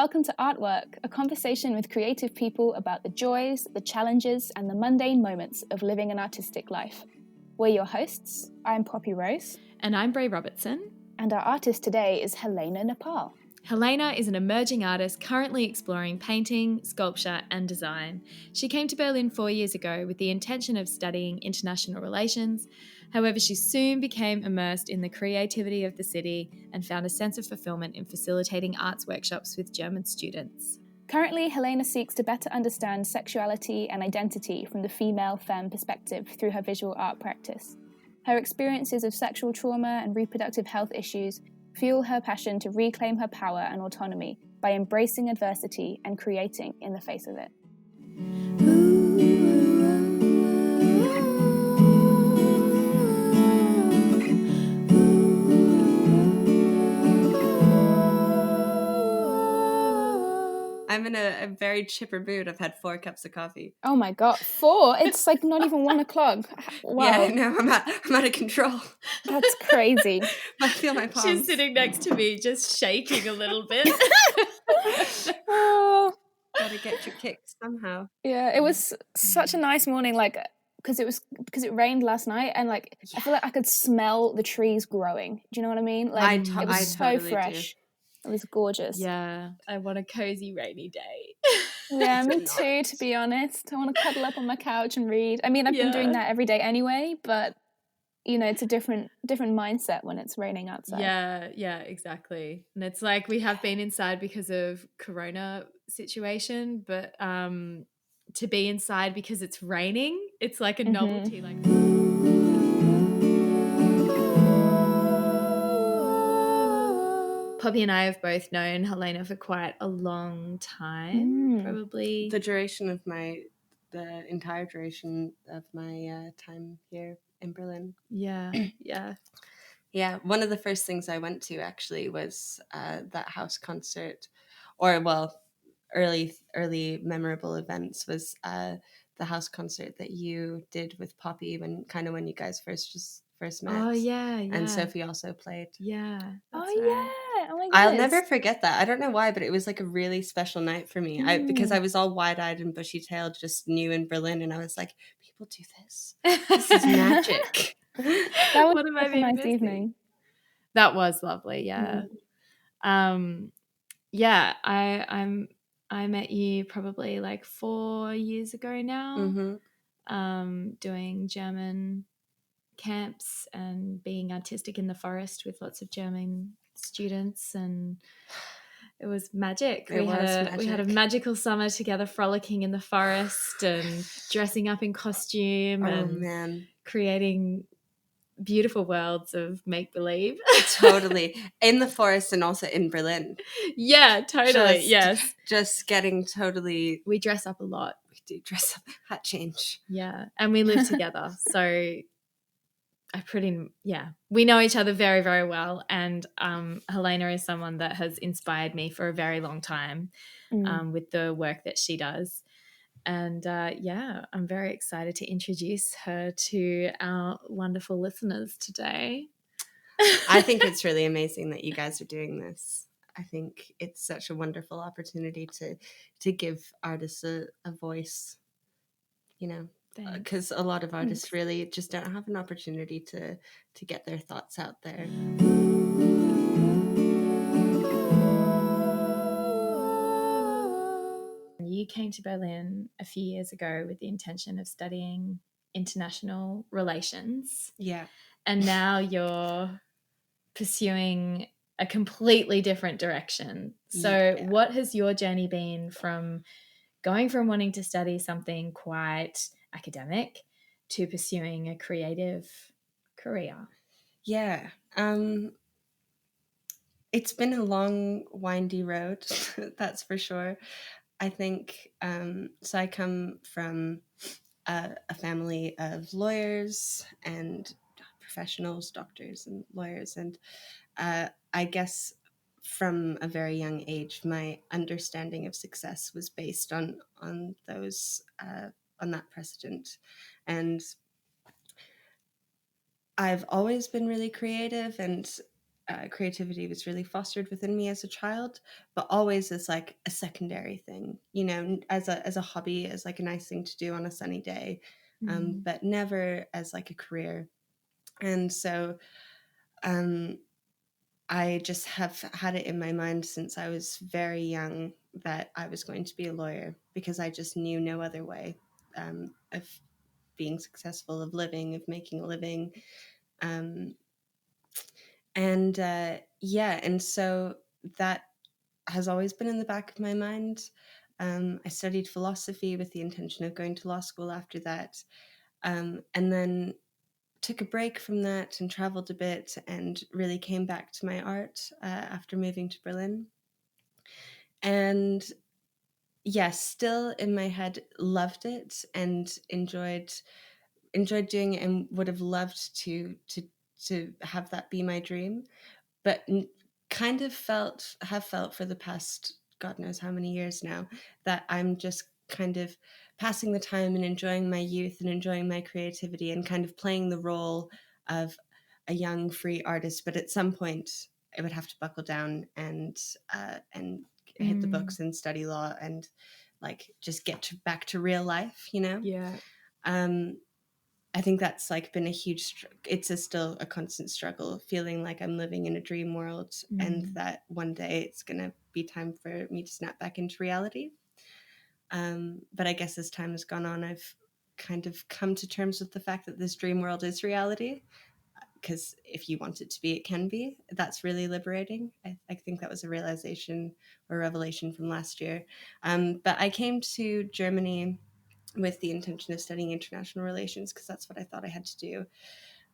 welcome to Artwork, a conversation with creative people about the joys, the challenges, and the mundane moments of living an artistic life. We're your hosts. I'm Poppy Rose. And I'm Brea Robertson. And our artist today is Helena Napal. Helena is an emerging artist currently exploring painting, sculpture, and design. She came to Berlin 4 years ago with the intention of studying international relations. However, she soon became immersed in the creativity of the city and found a sense of fulfilment in facilitating arts workshops with German students. Currently, Helena seeks to better understand sexuality and identity from the female femme perspective through her visual art practice. Her experiences of sexual trauma and reproductive health issues fuel her passion to reclaim her power and autonomy by embracing adversity and creating in the face of it. I'm in a very chipper mood. I've had 4 cups of coffee. Oh my god, 4? It's like not even 1 o'clock. Wow. Yeah, I know. I'm out of control. That's crazy. I feel my palms. She's sitting next to me, just shaking a little bit. Oh. Gotta get your kicks somehow. Yeah, it was such a nice morning, like because it rained last night, and like I feel like I could smell the trees growing. Do you know what I mean? Like it was so totally fresh. It was gorgeous. Yeah, I want a cozy rainy day. Yeah, me too, to be honest. I want to cuddle up on my couch and read. I mean, I've been doing that every day anyway, but you know, it's a different mindset when it's raining outside. Yeah, exactly. And it's like we have been inside because of Corona situation, but to be inside because it's raining, it's like a novelty. Like Poppy and I have both known Helena for quite a long time, probably. The entire duration of my time here in Berlin. Yeah. Yeah, one of the first things I went to actually was that house concert, or well, early memorable events was the house concert that you did with Poppy when you guys first met. Oh yeah. And Sophie also played. Yeah. Oh yeah. Oh my goodness. I'll never forget that. I don't know why, but it was like a really special night for me. Because I was all wide-eyed and bushy-tailed, just new in Berlin, and I was like, people do this. This is magic. That was a nice evening. That was lovely, yeah. Yeah, I met you probably like 4 years ago now. Doing German camps and being artistic in the forest with lots of German students, and it was magic. We had a magical summer together, frolicking in the forest and dressing up in costume creating beautiful worlds of make-believe. Totally. In the forest and also in Berlin. Yeah, totally. Yes. Just getting totally... We dress up a lot. We do dress up. Hat change. Yeah. And we live together. So we know each other very, very well. And Helena is someone that has inspired me for a very long time with the work that she does. And I'm very excited to introduce her to our wonderful listeners today. I think it's really amazing that you guys are doing this. I think it's such a wonderful opportunity to give artists a voice, you know, because a lot of artists really just don't have an opportunity to get their thoughts out there. You came to Berlin a few years ago with the intention of studying international relations. Yeah. And now you're pursuing a completely different direction. So what has your journey been from going from wanting to study something quite academic to pursuing a creative career? Yeah. It's been a long, windy road, that's for sure. I think, so I come from a family of lawyers and professionals, doctors and lawyers. And I guess from a very young age, my understanding of success was based on those, on that precedent. And I've always been really creative, and creativity was really fostered within me as a child, but always as like a secondary thing, you know, as a hobby, as like a nice thing to do on a sunny day, but never as like a career. And so I just have had it in my mind since I was very young that I was going to be a lawyer, because I just knew no other way of being successful, of living, of making a living. And so that has always been in the back of my mind. I studied philosophy with the intention of going to law school after that, and then took a break from that and traveled a bit and really came back to my art after moving to Berlin. And yes, still in my head, loved it and enjoyed doing it, and would have loved to have that be my dream, but kind of have felt for the past God knows how many years now that I'm just kind of passing the time and enjoying my youth and enjoying my creativity and kind of playing the role of a young free artist. But at some point I would have to buckle down and hit the books and study law and like just get back to real life, you know? Yeah. I think that's like been a huge, still a constant struggle, feeling like I'm living in a dream world and that one day it's going to be time for me to snap back into reality. But I guess as time has gone on, I've kind of come to terms with the fact that this dream world is reality, because if you want it to be, it can be. That's really liberating. I think that was a realization or revelation from last year. But I came to Germany with the intention of studying international relations, because that's what I thought I had to do.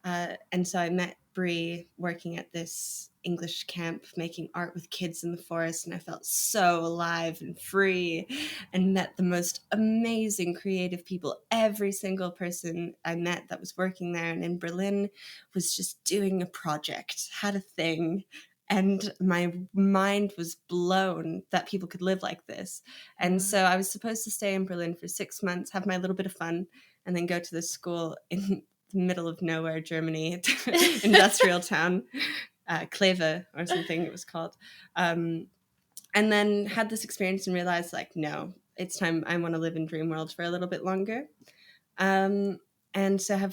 And so I met Brea working at this English camp, making art with kids in the forest, and I felt so alive and free and met the most amazing creative people. Every single person I met that was working there and in Berlin was just doing a project, had a thing. And my mind was blown that people could live like this. And so I was supposed to stay in Berlin for 6 months, have my little bit of fun, and then go to this school in the middle of nowhere, Germany, industrial town, Kleve or something it was called. And then had this experience and realized, like, no, it's time. I want to live in dream world for a little bit longer. And so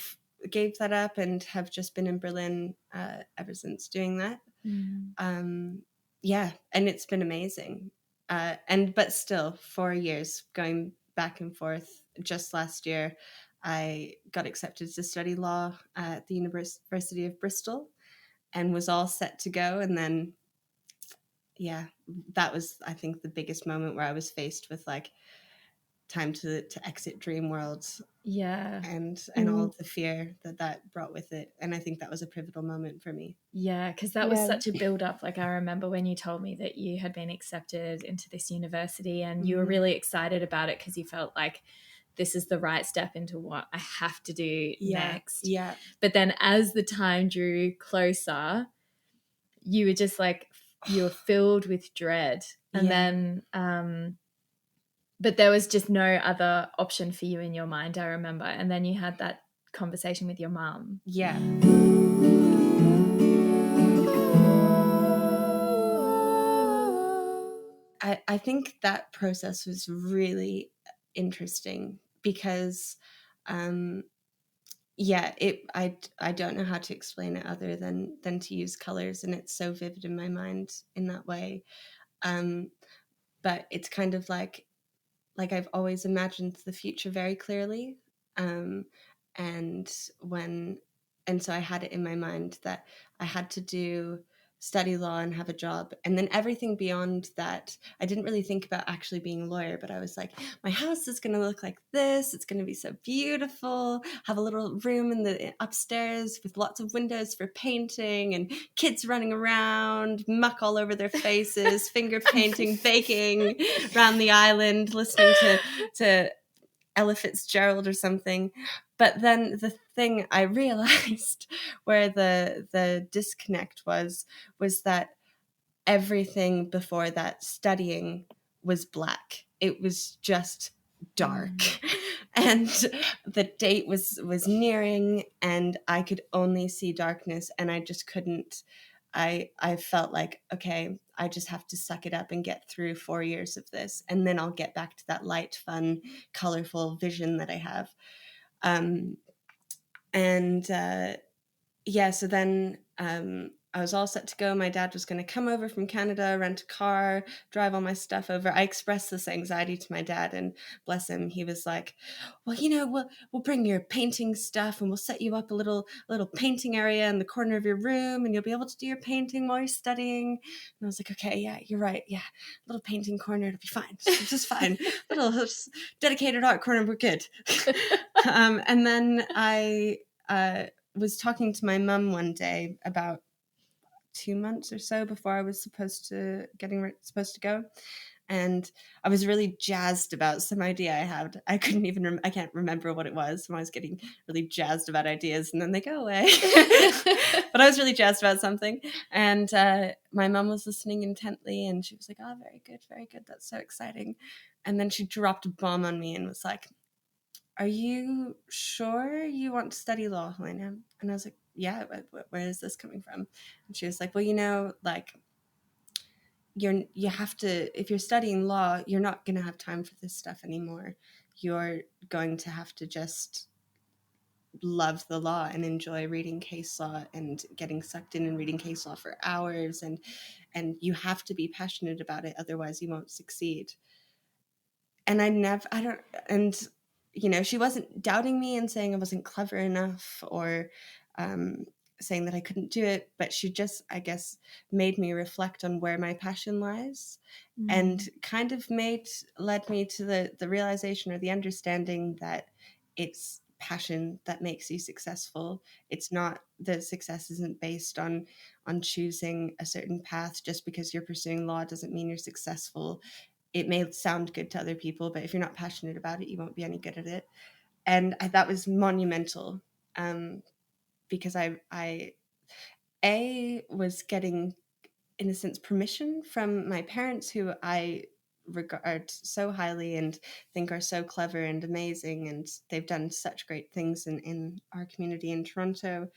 gave that up and have just been in Berlin ever since doing that. Yeah, and it's been amazing. But still 4 years going back and forth. Just last year, I got accepted to study law at the University of Bristol and was all set to go. And then, yeah, that was, I think, the biggest moment where I was faced with like time to exit dream worlds. Yeah. And all of the fear that brought with it. And I think that was a pivotal moment for me. Yeah, because that was such a build up. Like I remember when you told me that you had been accepted into this university and you were really excited about it because you felt like this is the right step into what I have to do next. Yeah. But then as the time drew closer, you were just like, you were filled with dread. And then but there was just no other option for you in your mind, I remember. And then you had that conversation with your mum. Yeah. I think that process was really interesting because, I don't know how to explain it other than to use colors, and it's so vivid in my mind in that way. But it's kind of like I've always imagined the future very clearly, and so I had it in my mind that I had to study law and have a job, and then everything beyond that, I didn't really think about actually being a lawyer, but I was like, my house is going to look like this, it's going to be so beautiful, have a little room in the upstairs with lots of windows for painting and kids running around, muck all over their faces, finger painting, baking around the island, listening to Ella Fitzgerald or something. But then the thing I realized where the disconnect was that everything before that studying was black. It was just dark. And the date was nearing and I could only see darkness, and I just couldn't I felt like, okay, I just have to suck it up and get through 4 years of this, and then I'll get back to that light, fun, colorful vision that I have. So then I was all set to go. My dad was going to come over from Canada, rent a car, drive all my stuff over. I expressed this anxiety to my dad, and bless him, he was like, well, we'll bring your painting stuff and we'll set you up a little painting area in the corner of your room, and you'll be able to do your painting while you're studying. And I was like, okay, yeah, you're right. Yeah, little painting corner, it'll be fine. It's just fine. Little dedicated art corner, we're good. And then I was talking to my mum one day about 2 months or so before I was supposed to go, and I was really jazzed about some idea I had. I couldn't even I can't remember what it was when I was getting really jazzed about ideas and then they go away. But I was really jazzed about something, and my mum was listening intently, and she was like, oh, very good, that's so exciting. And then she dropped a bomb on me and was like, are you sure you want to study law, Helena? And I was like, yeah, where is this coming from? And she was like, well, like, you have to, if you're studying law, you're not going to have time for this stuff anymore. You're going to have to just love the law and enjoy reading case law and getting sucked in and reading case law for hours. And you have to be passionate about it. Otherwise you won't succeed. And she wasn't doubting me and saying I wasn't clever enough or saying that I couldn't do it, but she just, I guess, made me reflect on where my passion lies, and kind of led me to the realization or the understanding that it's passion that makes you successful. It's not, the success isn't based on choosing a certain path. Just because you're pursuing law doesn't mean you're successful. It may sound good to other people, but if you're not passionate about it, you won't be any good at it. And that was monumental, because I was getting, in a sense, permission from my parents, who I regard so highly and think are so clever and amazing, and they've done such great things in our community in Toronto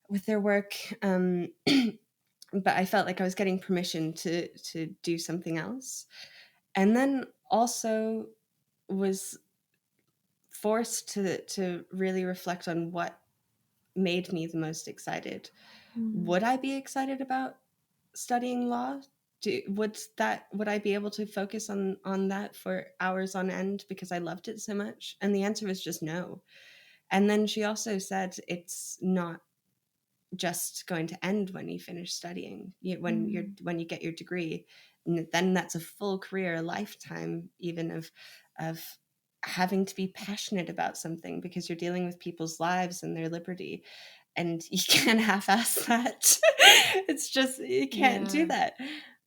with their work. But I felt like I was getting permission to do something else. And then also was forced to really reflect on what made me the most excited. Would I be excited about studying law? Would I be able to focus on that for hours on end because I loved it so much? And the answer was just no. And then she also said it's not just going to end when you finish studying. When you get your degree, then that's a full career, a lifetime even of having to be passionate about something, because you're dealing with people's lives and their liberty, and you can't half-ass that. It's just, you can't do that.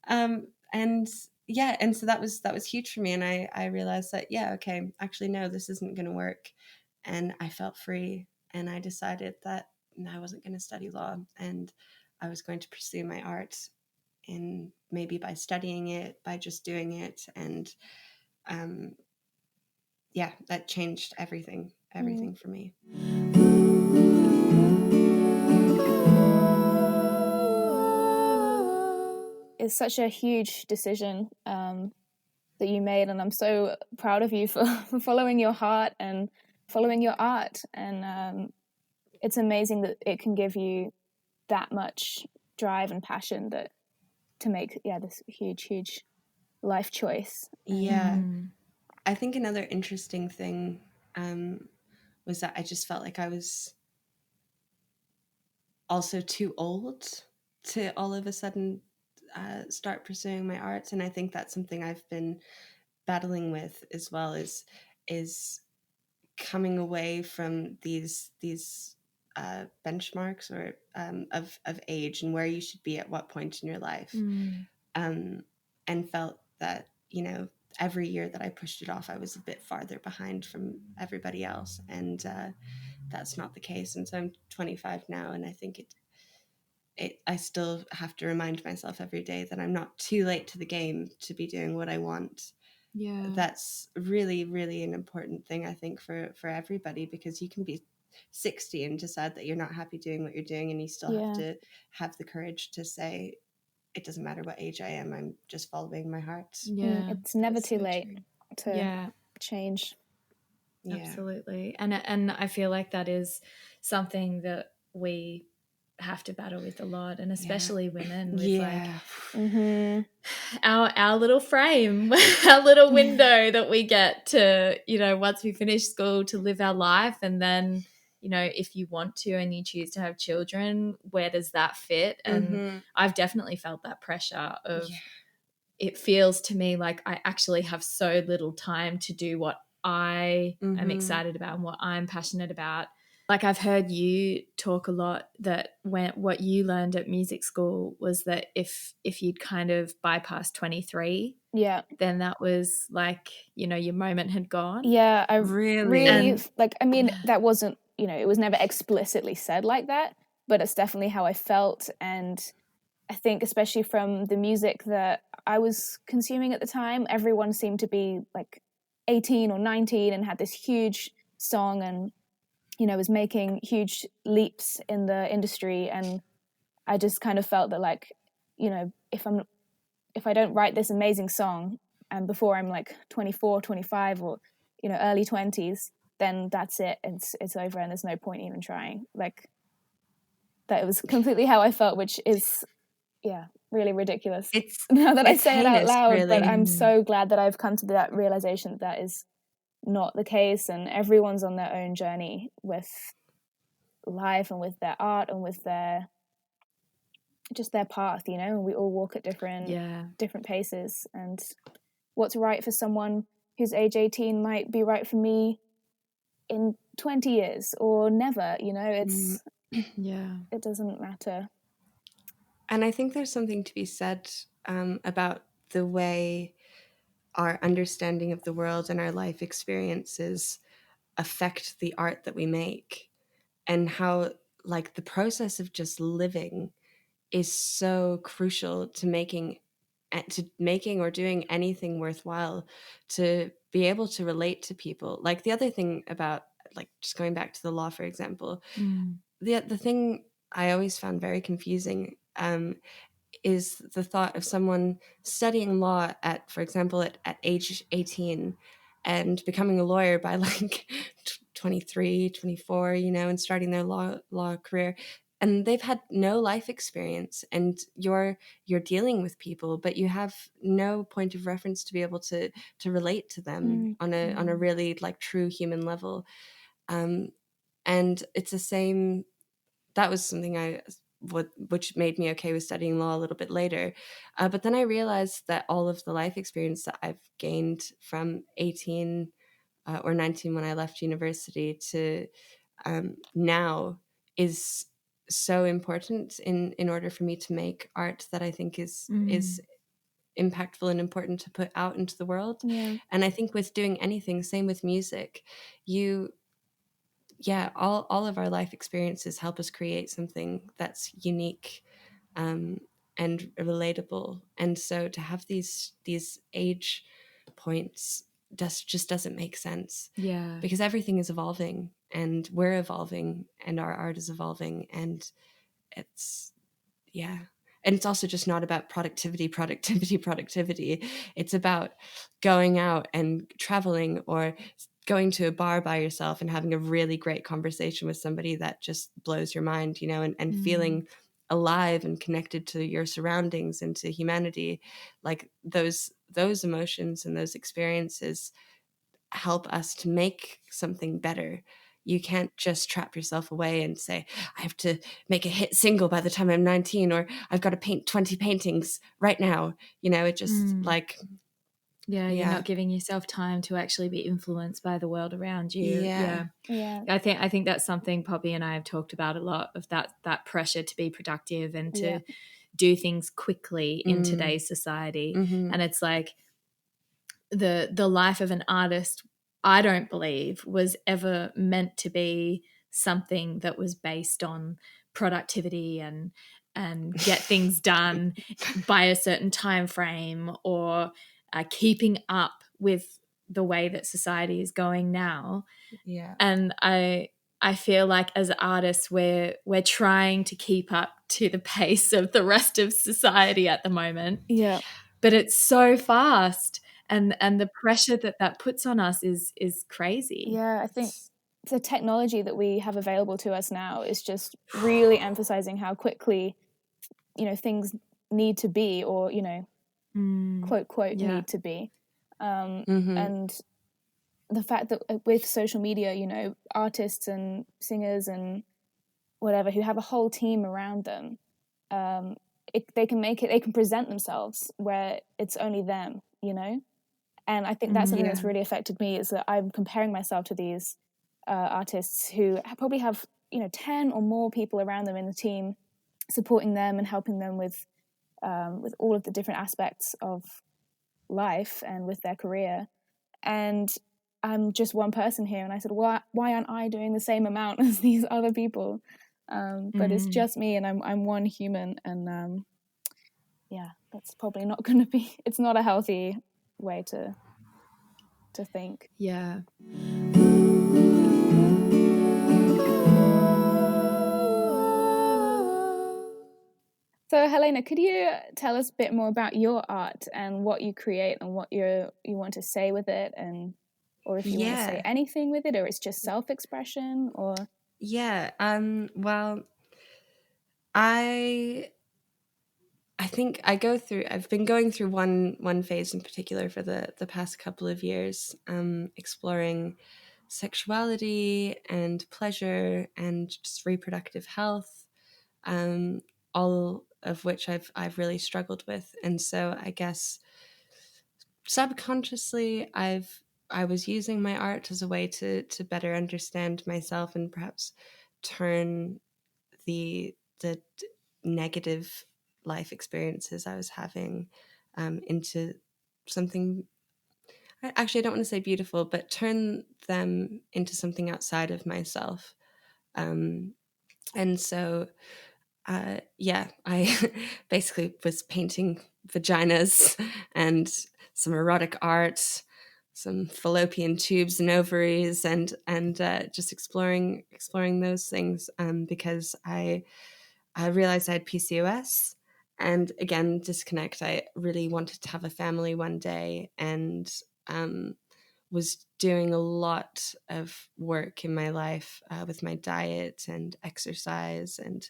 And so that was huge for me, and I realized that, okay, actually no, this isn't going to work. And I felt free, and I decided that I wasn't going to study law, and I was going to pursue my art, in maybe by studying it, by just doing it. And that changed everything for me. It's such a huge decision that you made, and I'm so proud of you for following your heart and following your art. And it's amazing that it can give you that much drive and passion to make this huge life choice. I think another interesting thing was that I just felt like I was also too old to all of a sudden start pursuing my arts. And I think that's something I've been battling with as well, is coming away from these benchmarks or of age and where you should be at what point in your life. And felt that, every year that I pushed it off, I was a bit farther behind from everybody else. And that's not the case. And so I'm 25 now, and I think I still have to remind myself every day that I'm not too late to the game to be doing what I want. That's really, really an important thing, I think, for everybody, because you can be 60 and decide that you're not happy doing what you're doing, and you still have to have the courage to say, it doesn't matter what age I am, I'm just following my heart. Yeah, it's never too late to change. Yeah. Absolutely. And I feel like that is something that we have to battle with a lot, and especially women with like our little frame, our little window that we get to, you know, once we finish school, to live our life. And then, you know, if you want to and you choose to have children, where does that fit? And I've definitely felt that pressure of it feels to me like I actually have so little time to do what I am excited about and what I'm passionate about. Like, I've heard you talk a lot that what you learned at music school was that if you'd kind of bypassed 23, then that was like, you know, your moment had gone. Yeah, I really like, I mean, that wasn't, you know, it was never explicitly said like that, but it's definitely how I felt. And I think especially from the music that I was consuming at the time, everyone seemed to be like 18 or 19 and had this huge song and, you know, was making huge leaps in the industry. And I just kind of felt that, like, you know, if I don't write this amazing song and before I'm like 24, 25 or, you know, early 20s, then that's it. It's over and there's no point even trying. Like, that was completely how I felt, which is, really ridiculous. Now that I say it out loud, really. But I'm so glad that I've come to that realization that is not the case, and everyone's on their own journey with life and with their art and with their path, you know, and we all walk at different paces, and what's right for someone who's age 18 might be right for me in 20 years or never, you know. It's it doesn't matter. And I think there's something to be said about the way our understanding of the world and our life experiences affect the art that we make, and how, like, the process of just living is so crucial to making or doing anything worthwhile, to be able to relate to people. Like, the other thing about, like, just going back to the law, for example, the thing I always found very confusing is the thought of someone studying law at, for example, at age 18 and becoming a lawyer by like 23, 24, you know, and starting their law career. And they've had no life experience, and you're dealing with people, but you have no point of reference to be able to relate to them on a really, like, true human level. And it's the same. That was something which made me okay with studying law a little bit later. But then I realized that all of the life experience that I've gained from 18 or 19 when I left university to now is so important in order for me to make art that I think is impactful and important to put out into the world. And I think with doing anything, same with music, all of our life experiences help us create something that's unique and relatable. And so to have these age points just doesn't make sense. Because everything is evolving, and we're evolving, and our art is evolving, and it's and it's also just not about productivity. It's about going out and traveling, or going to a bar by yourself and having a really great conversation with somebody that just blows your mind, you know, and feeling alive and connected to your surroundings and to humanity. Like, those emotions and those experiences help us to make something better. You can't just trap yourself away and say, I have to make a hit single by the time I'm 19, or I've got to paint 20 paintings right now. You know, it just like... you're not giving yourself time to actually be influenced by the world around you. I think that's something Poppy and I have talked about a lot, of that pressure to be productive and to do things quickly in today's society. And it's like the life of an artist, I don't believe, was ever meant to be something that was based on productivity and get things done by a certain time frame, or keeping up with the way that society is going now. And I I feel like as artists, we're trying to keep up to the pace of the rest of society at the moment. Yeah. But it's so fast, and the pressure that puts on us is crazy. Yeah, I think the technology that we have available to us now is just really emphasizing how quickly, things need to be, or, quote, Yeah. need to be. And the fact that with social media, artists and singers and whatever who have a whole team around them, they can present themselves where it's only them, And I think that's something that's really affected me, is that I'm comparing myself to these artists who probably have 10 or more people around them in the team supporting them and helping them with all of the different aspects of life and with their career. And I'm just one person here, and I said, why aren't I doing the same amount as these other people? But it's just me, and I'm one human, and yeah, that's probably not going to be. It's not a healthy way to think. Yeah. So, Helena, could you tell us a bit more about your art and what you create and what you want to say with it, or if you want to say anything with it, or it's just self-expression, or? Yeah. Well, I think I've been going through one phase in particular for the past couple of years, exploring sexuality and pleasure and just reproductive health, all of which I've really struggled with. And so I guess subconsciously I was using my art as a way to better understand myself and perhaps turn the negative life experiences I was having into something. Actually, I don't want to say beautiful, but turn them into something outside of myself. And so, yeah, I basically was painting vaginas and some erotic art, some fallopian tubes and ovaries, and just exploring those things, because I realized I had PCOS. And again, disconnect. I really wanted to have a family one day, and was doing a lot of work in my life with my diet and exercise and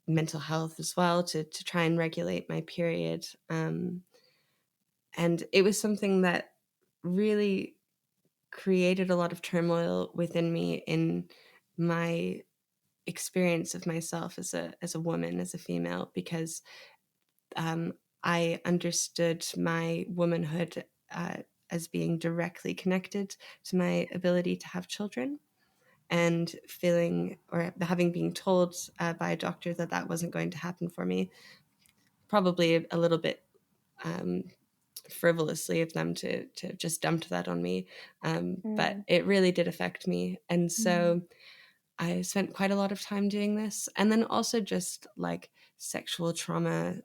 mental health as well to try and regulate my period. And it was something that really created a lot of turmoil within me in my experience of myself as a woman, as a female, because I understood my womanhood as being directly connected to my ability to have children, and feeling, or having been told by a doctor that that wasn't going to happen for me, probably a little bit frivolously of them to just dump that on me, but it really did affect me. And so I spent quite a lot of time doing this. And then also just like sexual trauma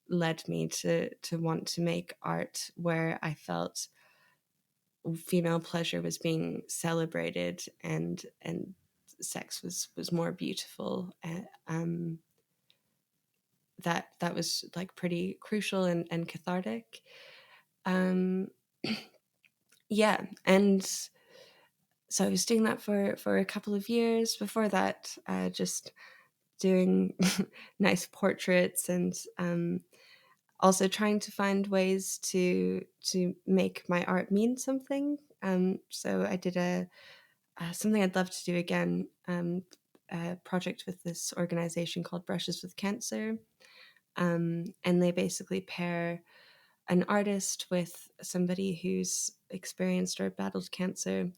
led me to want to make art where I felt female pleasure was being celebrated, and sex was more beautiful. That was like pretty crucial and cathartic. Yeah, and so I was doing that for a couple of years. Before that, just doing nice portraits, and also trying to find ways to make my art mean something. So I did something I'd love to do again, a project with this organization called Brushes with Cancer, and they basically pair an artist with somebody who's experienced or battled cancer,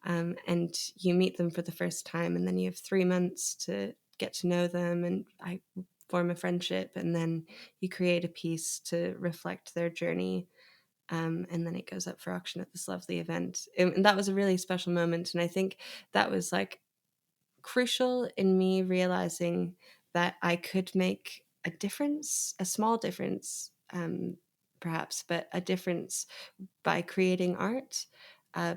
and you meet them for the first time, and then you have 3 months to get to know them, and I form a friendship, and then you create a piece to reflect their journey, and then it goes up for auction at this lovely event. And that was a really special moment, and I think that was like crucial in me realizing that I could make a difference, a small difference, perhaps, but a difference by creating art.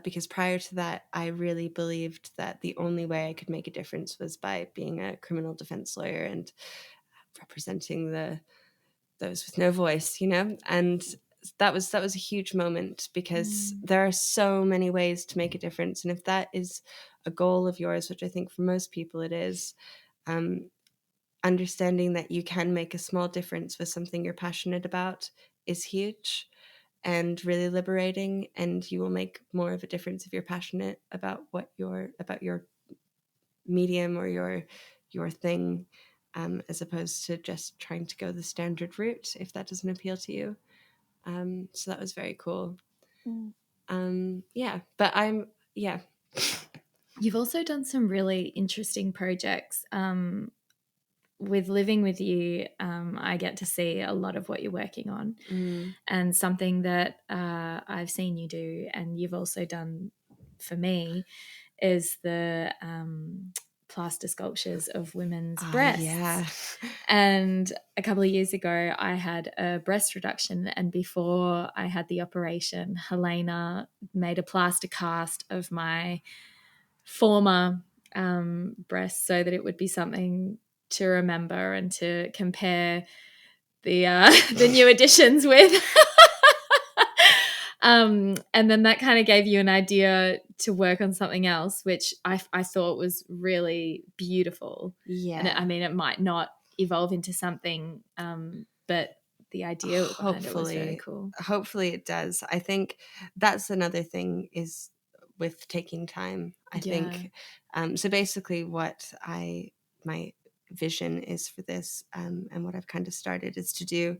because prior to that, I really believed that the only way I could make a difference was by being a criminal defense lawyer and representing those with no voice, and that was a huge moment, because there are so many ways to make a difference. And if that is a goal of yours, which I think for most people it is, understanding that you can make a small difference with something you're passionate about is huge and really liberating, and you will make more of a difference if you're passionate about your medium or your thing, as opposed to just trying to go the standard route if that doesn't appeal to you. So that was very cool. You've also done some really interesting projects. With living with you, I get to see a lot of what you're working on, and something that I've seen you do, and you've also done for me, is the plaster sculptures of women's breasts. Yeah. And a couple of years ago, I had a breast reduction, and before I had the operation, Helena made a plaster cast of my former breasts so that it would be something to remember and to compare the new additions with. And then that kind of gave you an idea to work on something else, which I thought was really beautiful. Yeah. And it might not evolve into something, but the idea behind it was very cool. Hopefully it does. I think that's another thing is with taking time. I think so basically what my vision is for this, and what I've kind of started, is to do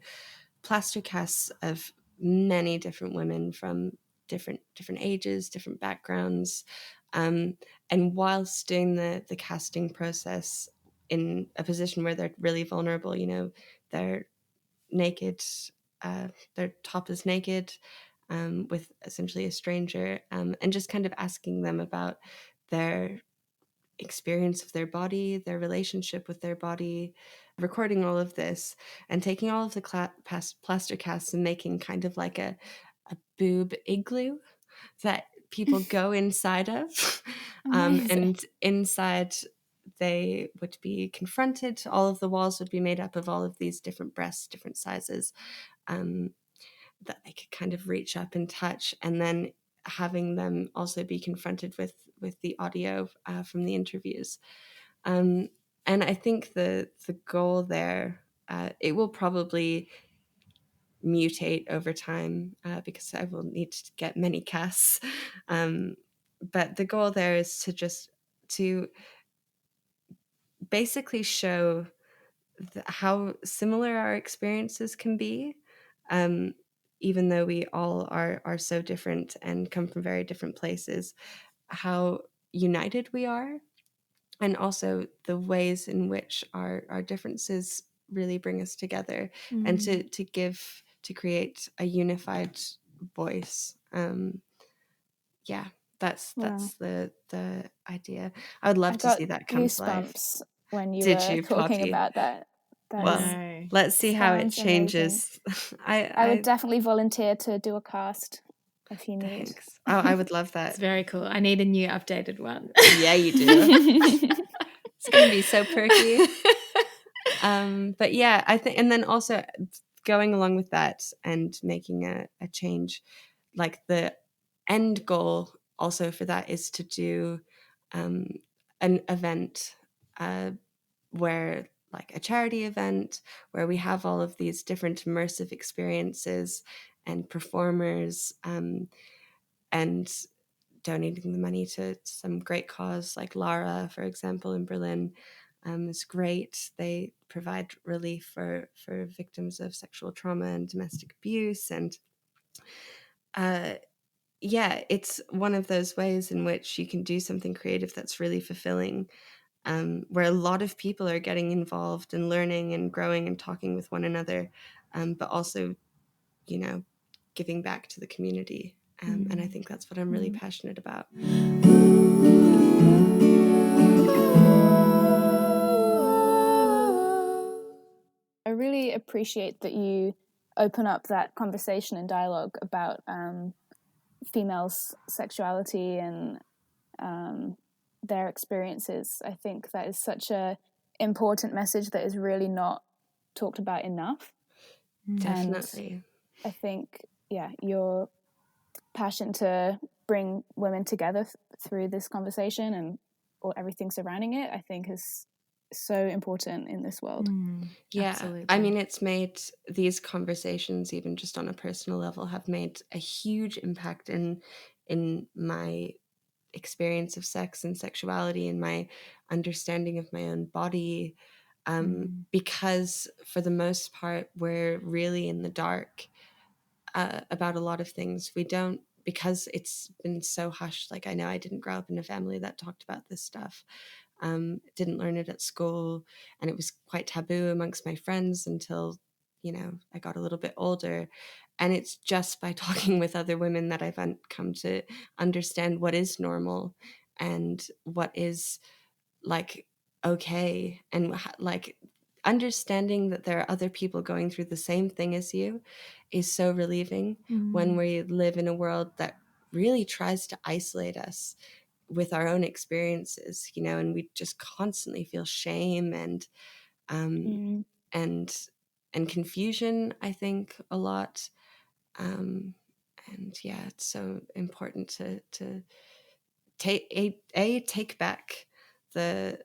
plaster casts of many different women from different ages, different backgrounds, and whilst doing the casting process in a position where they're really vulnerable, they're naked, their top is naked, with essentially a stranger, and just kind of asking them about their experience of their body, their relationship with their body, recording all of this and taking all of the plaster casts and making kind of like a boob igloo that people go inside of. And inside they would be confronted. All of the walls would be made up of all of these different breasts, different sizes, that they could kind of reach up and touch, and then having them also be confronted with the audio from the interviews. And I think the goal there, it will probably mutate over time, because I will need to get many casts. But the goal there is to basically show how similar our experiences can be, even though we all are so different and come from very different places, how united we are, and also the ways in which our differences really bring us together, and to create a unified voice. That's the idea. I would love to see that come to life. Goosebumps when you Did were you, talking Poppy? about that. Well, let's see how it changes. I would definitely volunteer to do a cast if you need. Thanks. Oh, I would love that. It's very cool. I need a new updated one. Yeah, you do. It's going to be so perky. But yeah, I think, and then also going along with that and making a change, like the end goal also for that is to do an event, where, like a charity event, where we have all of these different immersive experiences and performers, and donating the money to some great cause, like Lara, for example, in Berlin, is great. They provide relief for victims of sexual trauma and domestic abuse. And it's one of those ways in which you can do something creative that's really fulfilling, where a lot of people are getting involved and learning and growing and talking with one another, but also, giving back to the community. And I think that's what I'm really passionate about. I really appreciate that you open up that conversation and dialogue about females' sexuality and their experiences. I think that is such a important message that is really not talked about enough. Definitely. And I think, your passion to bring women together through this conversation and or everything surrounding it, I think is so important in this world. Yeah, absolutely. I mean, it's made these conversations, even just on a personal level, have made a huge impact in my experience of sex and sexuality and my understanding of my own body, because for the most part we're really in the dark about a lot of things. We don't, because it's been so hushed. Like, I know I didn't grow up in a family that talked about this stuff, didn't learn it at school, and it was quite taboo amongst my friends until, you know, I got a little bit older. And it's just by talking with other women that I've come to understand what is normal and what is like okay, and like understanding that there are other people going through the same thing as you is so relieving when we live in a world that really tries to isolate us with our own experiences, you know, and we just constantly feel shame and and confusion, I think, a lot. And yeah, it's so important to take back the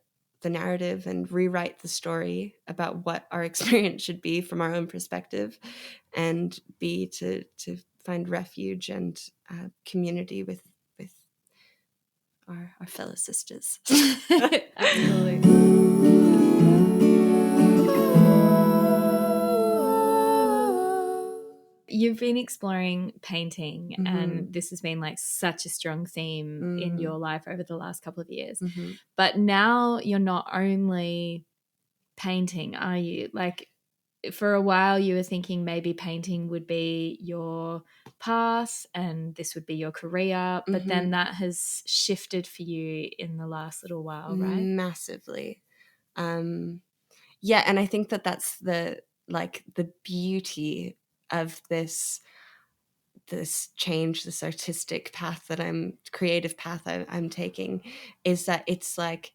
narrative and rewrite the story about what our experience should be from our own perspective, and B, to find refuge and community with our fellow sisters. Absolutely. You've been exploring painting, and this has been like such a strong theme in your life over the last couple of years. But now you're not only painting, are you? Like, for a while you were thinking maybe painting would be your path and this would be your career, but then that has shifted for you in the last little while, right? Massively. Yeah, and I think that that's the beauty of this change, this artistic path that creative path I'm taking, is that it's like,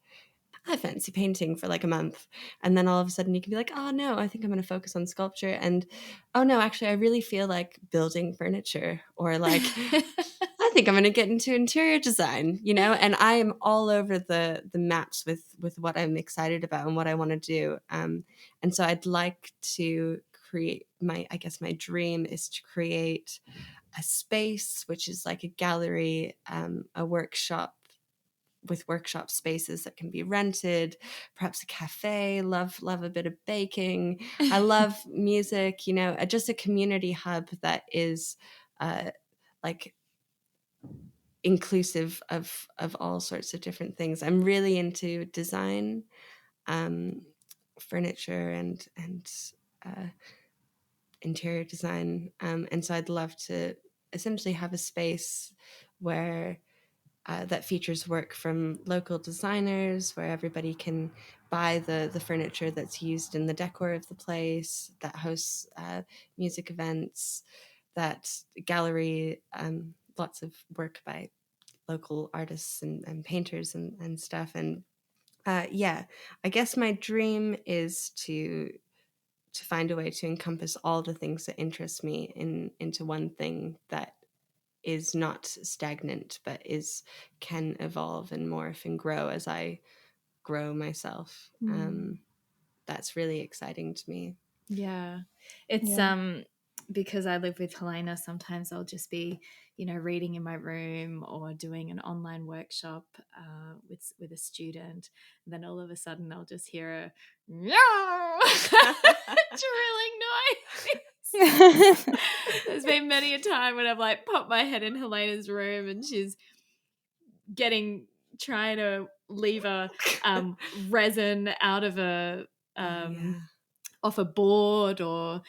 I fancy painting for like a month, and then all of a sudden you can be like, oh no, I think I'm going to focus on sculpture, and oh no, actually I really feel like building furniture, or like I think I'm going to get into interior design, you know, and I am all over the maps with what I'm excited about and what I want to do. And so I'd like to create my dream is to create a space which is like a gallery, a workshop with workshop spaces that can be rented, perhaps a cafe, love a bit of baking. I love music, you know, just a community hub that is like inclusive of all sorts of different things. I'm really into design, furniture and interior design, and so I'd love to essentially have a space where that features work from local designers, where everybody can buy the furniture that's used in the decor of the place, that hosts music events, that gallery, lots of work by local artists and painters and stuff. And yeah, I guess my dream is to find a way to encompass all the things that interest me into one thing that is not stagnant, but can evolve and morph and grow as I grow myself. That's really exciting to me. Yeah. It's because I live with Helena, sometimes I'll just be, you know, reading in my room or doing an online workshop with a student. And then all of a sudden I'll just hear a drilling noise. There's been many a time when I've like popped my head in Helena's room and she's trying to leave a resin out of a off a board, or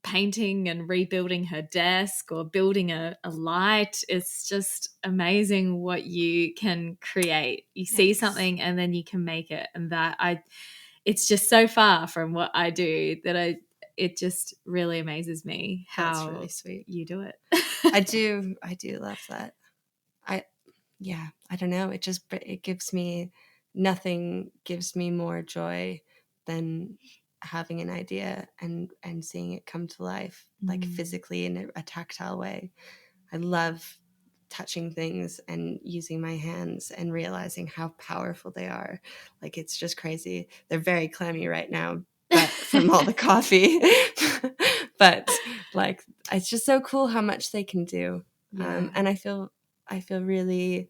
painting and rebuilding her desk, or building a light. It's just amazing what you can create. You see something and then you can make it, and it's just so far from what I do that it just really amazes me how That's really sweet. you do it. I do love that. I don't know. It gives me, nothing gives me more joy than having an idea and seeing it come to life, like physically in a tactile way. I love touching things and using my hands and realizing how powerful they are. Like, it's just crazy. They're very clammy right now, but from all the coffee. But like, it's just so cool how much they can do. And I feel really,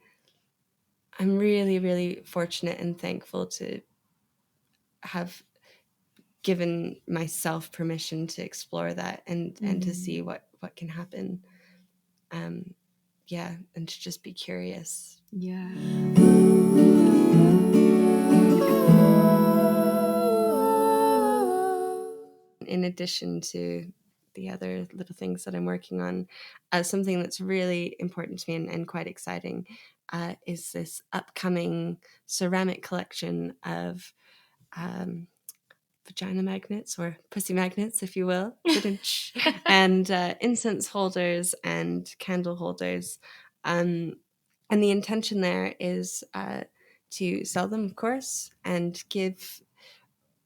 I'm really, really fortunate and thankful to have given myself permission to explore that and to see what can happen. And to just be curious. Yeah. In addition to the other little things that I'm working on, something that's really important to me and quite exciting is this upcoming ceramic collection of vagina magnets, or pussy magnets, if you will, and incense holders and candle holders. And the intention there is to sell them, of course, and give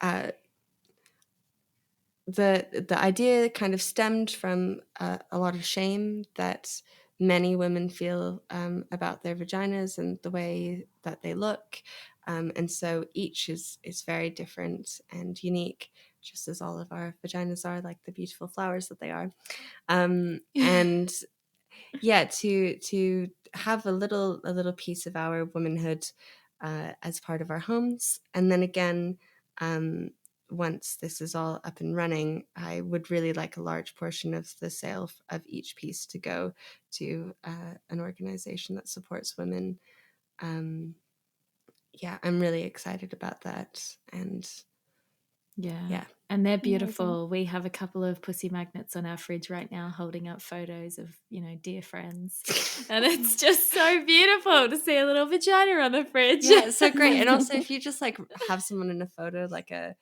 the idea kind of stemmed from a lot of shame that many women feel about their vaginas and the way that they look. And so each is very different and unique, just as all of our vaginas are, like the beautiful flowers that they are. And yeah, to have a little piece of our womanhood as part of our homes. And then again, once this is all up and running, I would really like a large portion of the sale of each piece to go to an organization that supports women. I'm really excited about that. And yeah. And they're beautiful. Amazing. We have a couple of pussy magnets on our fridge right now holding up photos of, dear friends. And it's just so beautiful to see a little vagina on the fridge. Yeah, it's so great. And also, if you just like have someone in a photo, like a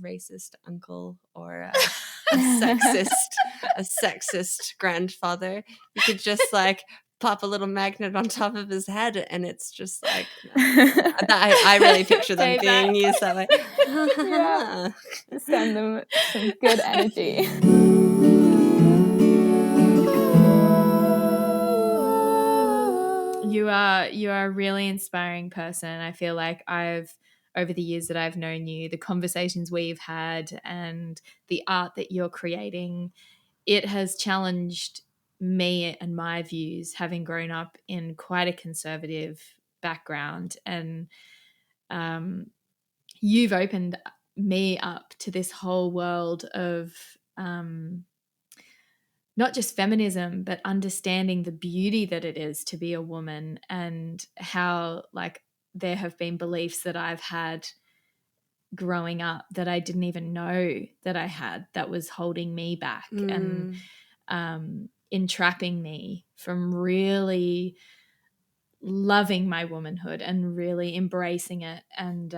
racist uncle or a sexist grandfather, you could just like pop a little magnet on top of his head, and it's just like I really picture them being used that way. Yeah. Send them some good energy. You are a really inspiring person. I feel like over the years that I've known you, the conversations we've had and the art that you're creating, it has challenged me and my views, having grown up in quite a conservative background. And you've opened me up to this whole world of not just feminism, but understanding the beauty that it is to be a woman, and how like there have been beliefs that I've had growing up that I didn't even know that I had, that was holding me back and entrapping me from really loving my womanhood and really embracing it. And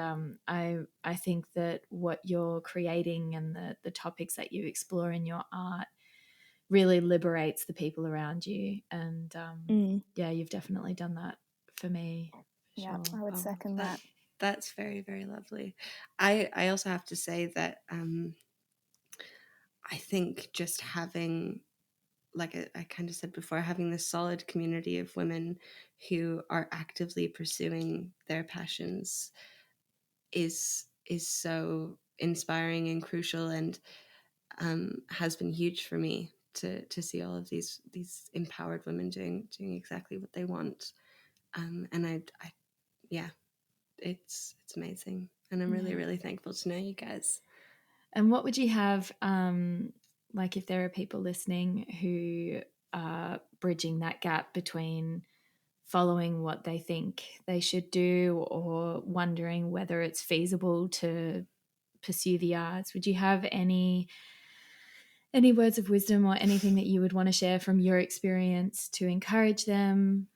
I think that what you're creating and the topics that you explore in your art really liberates the people around you. And you've definitely done that for me. Yeah, sure. I would second that. That's very, very lovely. I also have to say that I think just having, like I kind of said before, having this solid community of women who are actively pursuing their passions is so inspiring and crucial, and has been huge for me to see all of these empowered women doing exactly what they want. And I it's amazing, and I'm really, really thankful to know you guys. And what would you have, like if there are people listening who are bridging that gap between following what they think they should do or wondering whether it's feasible to pursue the arts, would you have any words of wisdom or anything that you would want to share from your experience to encourage them?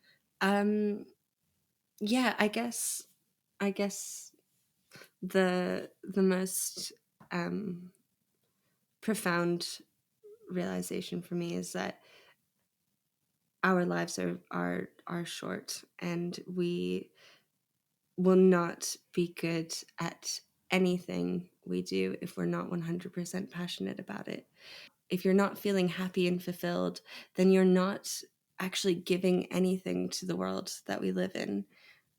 Yeah, I guess the most profound realization for me is that our lives are short, and we will not be good at anything we do if we're not 100% passionate about it. If you're not feeling happy and fulfilled, then you're not actually giving anything to the world that we live in.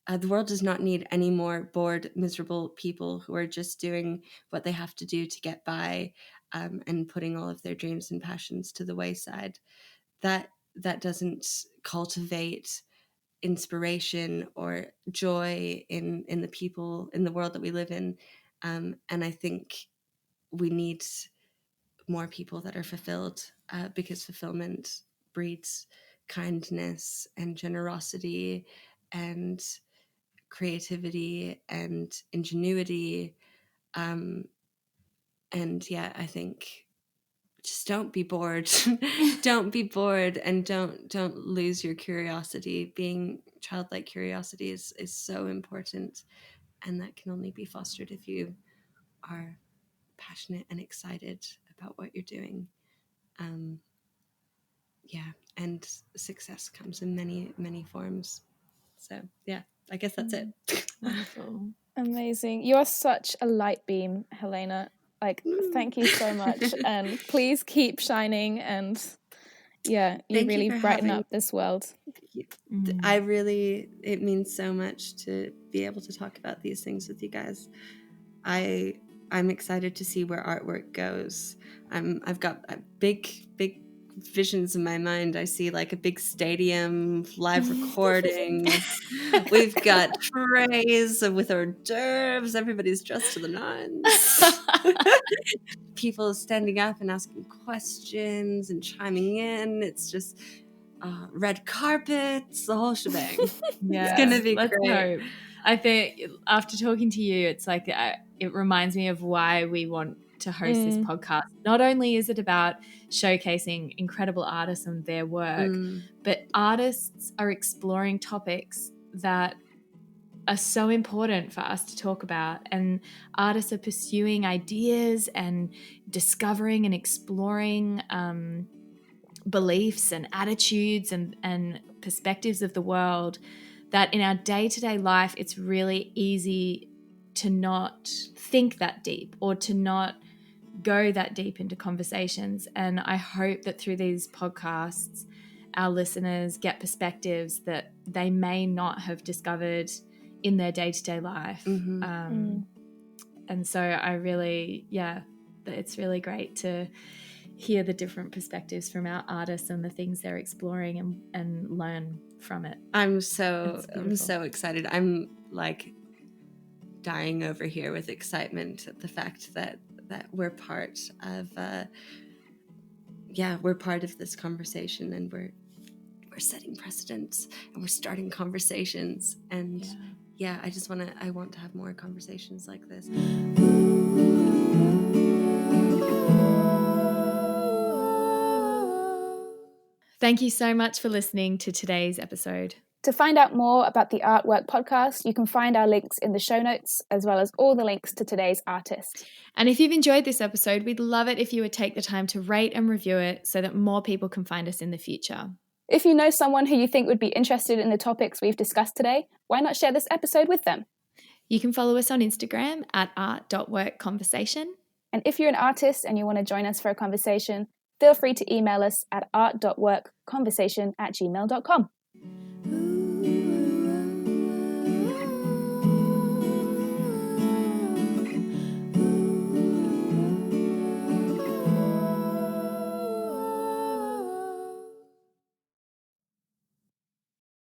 The world does not need any more bored, miserable people who are just doing what they have to do to get by, and putting all of their dreams and passions to the wayside. That doesn't cultivate inspiration or joy in the people in the world that we live in. And I think we need more people that are fulfilled, because fulfillment breeds kindness and generosity and creativity and ingenuity. And yeah, I think just don't be bored. Don't be bored, and don't lose your curiosity. Being childlike curiosity is so important, and that can only be fostered if you are passionate and excited about what you're doing. Yeah, and success comes in many forms. So yeah, I guess that's it. Wonderful. Amazing. You are such a light beam, Helena. Like, thank you so much. And please keep shining. And yeah, you really brighten up this world. It means so much to be able to talk about these things with you guys. I'm excited to see where artwork goes. I've got big visions in my mind. I see like a big stadium, live recordings. We've got trays with hors d'oeuvres. Everybody's dressed to the nines. People standing up and asking questions and chiming in. It's just red carpets, the whole shebang. Yeah, it's gonna be let's great. Hope. I think after talking to you, it's like it reminds me of why we want to host this podcast. Not only is it about showcasing incredible artists and their work, but artists are exploring topics that are so important for us to talk about, and artists are pursuing ideas and discovering and exploring beliefs and attitudes and perspectives of the world that in our day-to-day life it's really easy to not think that deep or to not go that deep into conversations. And I hope that through these podcasts our listeners get perspectives that they may not have discovered in their day-to-day life. And so I really, it's really great to hear the different perspectives from our artists and the things they're exploring and learn from it. I'm so excited. I'm like dying over here with excitement at the fact that we're part of we're part of this conversation, and we're setting precedents and we're starting conversations, and I want to have more conversations like this. Thank you so much for listening to today's episode. To find out more about the Artwork podcast, you can find our links in the show notes, as well as all the links to today's artist. And if you've enjoyed this episode, we'd love it if you would take the time to rate and review it so that more people can find us in the future. If you know someone who you think would be interested in the topics we've discussed today, why not share this episode with them? You can follow us on Instagram at art.workconversation. And if you're an artist and you want to join us for a conversation, feel free to email us at art.workconversation@gmail.com.